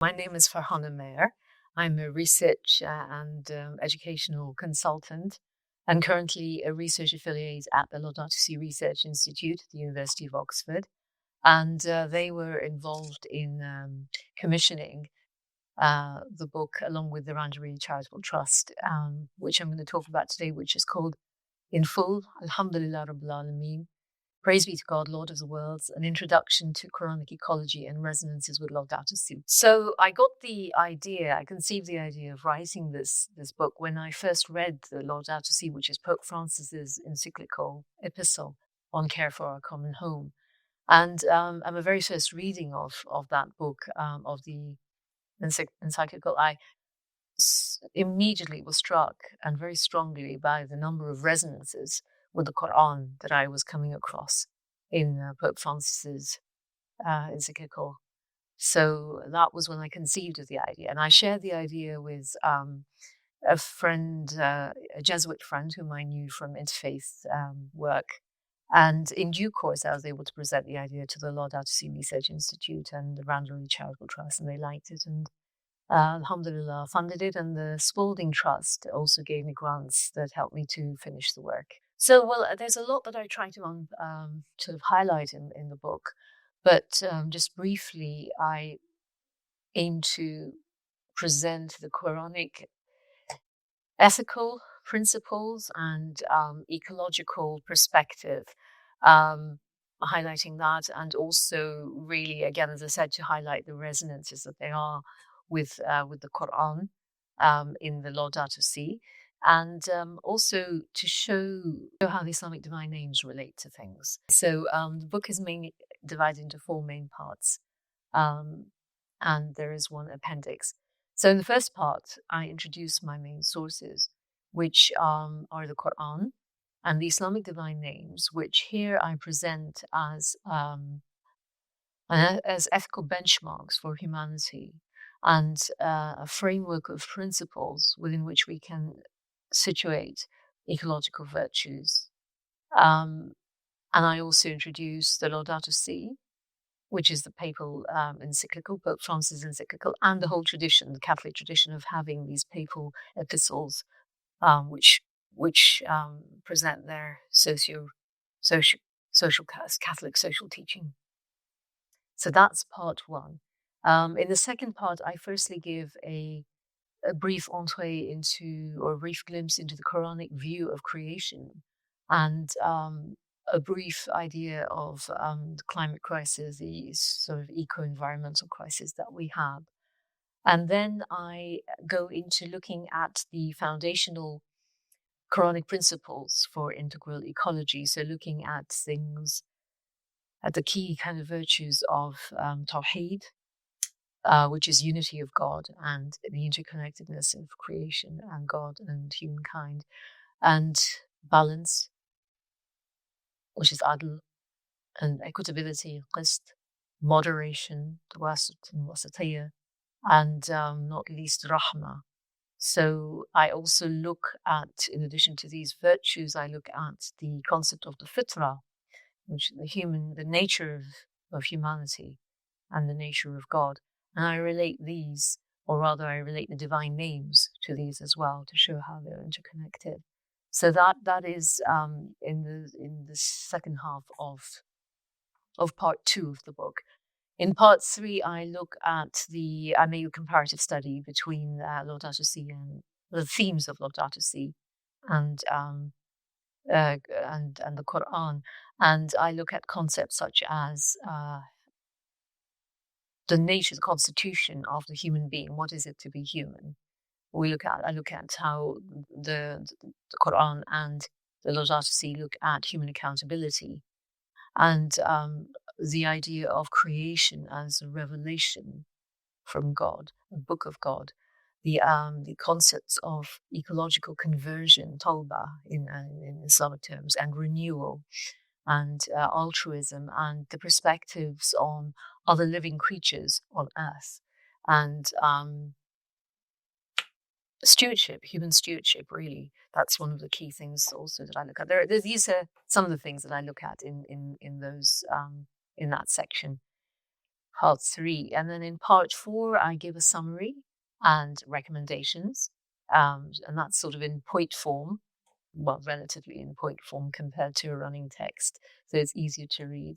My name is Farhana Mayer. I'm a research and educational consultant and currently a research affiliate at the Laudato Si Research Institute at the University of Oxford. And they were involved in commissioning the book along with the Ranjari Charitable Trust, which I'm going to talk about today, which is called in full, Alhamdulillah Rabbil Alameen. Praise be to God, Lord of the Worlds, an introduction to Qur'anic Ecology and Resonances with Laudato Si. So I conceived the idea of writing this book when I first read the Laudato Si, which is Pope Francis's encyclical epistle on care for our common home. And at my very first reading of that book, of the encyclical, I immediately was struck and very strongly by the number of resonances with the Quran that I was coming across in Pope Francis's encyclical. So that was when I conceived of the idea, and I shared the idea with a friend, a Jesuit friend whom I knew from interfaith work. And in due course, I was able to present the idea to the Laudato Si Research Institute and the Ranjari Charitable Trust, and they liked it. And Alhamdulillah, funded it, and the Spalding Trust also gave me grants that helped me to finish the work. So, well, there's a lot that I try to sort of highlight in the book, but just briefly, I aim to present the Quranic ethical principles and ecological perspective, highlighting that, and also really, again, as I said, to highlight the resonances that they are with the Quran in the Laudato Si, and also to show how the Islamic divine names relate to things. So the book is mainly divided into four main parts, and there is one appendix. So in the first part, I introduce my main sources, which are the Quran and the Islamic divine names, which here I present as ethical benchmarks for humanity and a framework of principles within which we can situate ecological virtues. And I also introduce the Laudato Si, which is the papal encyclical, Pope Francis encyclical, and the whole tradition, the Catholic tradition of having these papal epistles, which present their social Catholic social teaching. So that's part one. In the second part, I firstly give a brief entree into, or a brief glimpse into the Quranic view of creation, and a brief idea of the climate crisis, the sort of eco-environmental crisis that we have. And then I go into looking at the foundational Quranic principles for integral ecology. So looking at things, at the key kind of virtues of Tawheed, which is unity of God and the interconnectedness of creation and God and humankind, and balance, which is adl, and equitability, qist, moderation, tawasut and wasatiyah, and not least rahmah. So I also look at, in addition to these virtues, I look at the concept of the fitra, which is the nature of humanity and the nature of God. And I relate these, or rather I relate the divine names to these as well, to show how they're interconnected. So that is in the second half of part two of the book. In part three, I make a comparative study between Laudato Si and the themes of Laudato Si and the Quran, and I look at concepts such as the nature, the constitution of the human being. What is it to be human? I look at how the Quran and the Laudato Si look at human accountability, and the idea of creation as a revelation from God, a book of God, the concepts of ecological conversion, tawbah in Islamic terms, and renewal, and altruism, and the perspectives on other living creatures on Earth, and stewardship, human stewardship, really. That's one of the key things also that I look at. These are some of the things that I look at in those in that section. part 3. And then in part 4, I give a summary and recommendations. And that's sort of in point form, well, relatively in point form compared to a running text. So it's easier to read.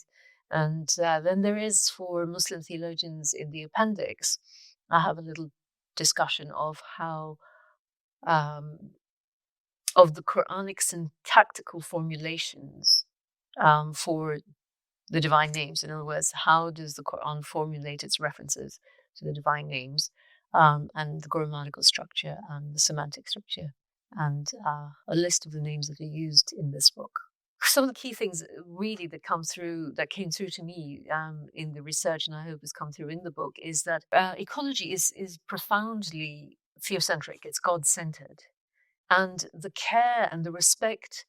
And then there is, for Muslim theologians in the appendix, I have a little discussion of how, of the Quranic syntactical formulations for the divine names. In other words, how does the Quran formulate its references to the divine names, and the grammatical structure and the semantic structure, and a list of the names that are used in this book. Some of the key things really that came through to me in the research, and I hope has come through in the book, is that ecology is profoundly theocentric. It's God-centered, and the care and the respect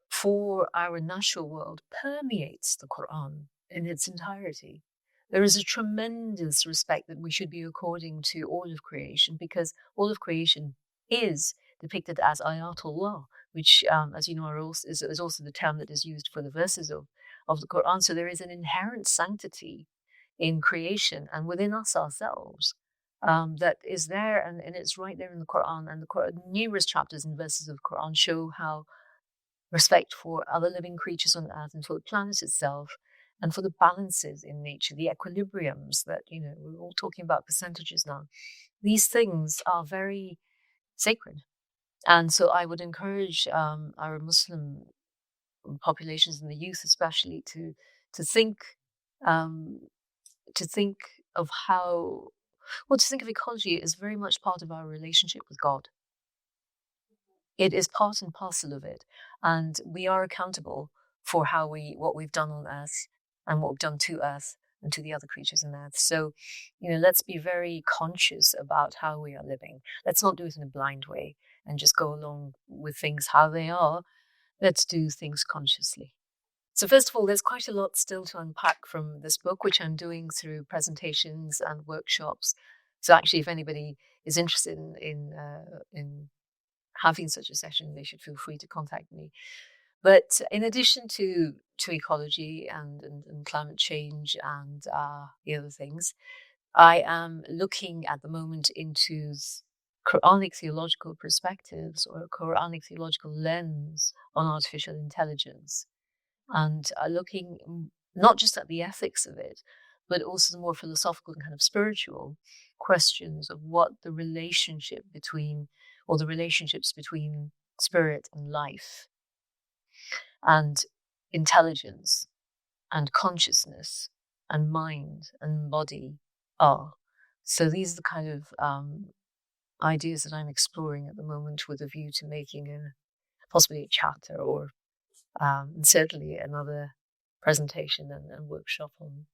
for our natural world permeates the Quran in its entirety. There is a tremendous respect that we should be according to all of creation, because all of creation is depicted as ayatullah, which, as you know, is also the term that is used for the verses of the Quran. So there is an inherent sanctity in creation and within us ourselves that is there, and it's right there in the Quran. And the Quran, numerous chapters and verses of the Quran show how respect for other living creatures on earth and for the planet itself, and for the balances in nature, the equilibriums that, we're all talking about percentages now. These things are very sacred. And so I would encourage our Muslim populations and the youth especially to think um, to think of ecology as very much part of our relationship with God. It is part and parcel of it, and we are accountable for what we've done on Earth and what we've done to Earth and to the other creatures on Earth. So, let's be very conscious about how we are living. Let's not do it in a blind way and just go along with things how they are. Let's do things consciously. So first of all, there's quite a lot still to unpack from this book, which I'm doing through presentations and workshops. So actually, if anybody is interested in having such a session, they should feel free to contact me. But in addition to ecology and climate change and the other things, I am looking at the moment into Qur'anic theological perspectives, or a Qur'anic theological lens on artificial intelligence, and looking not just at the ethics of it, but also the more philosophical and kind of spiritual questions of what the relationship between, or the relationships between spirit and life, and intelligence, and consciousness, and mind, and body are. So these are the kind of ideas that I'm exploring at the moment, with a view to making possibly a chapter, or certainly another presentation and workshop on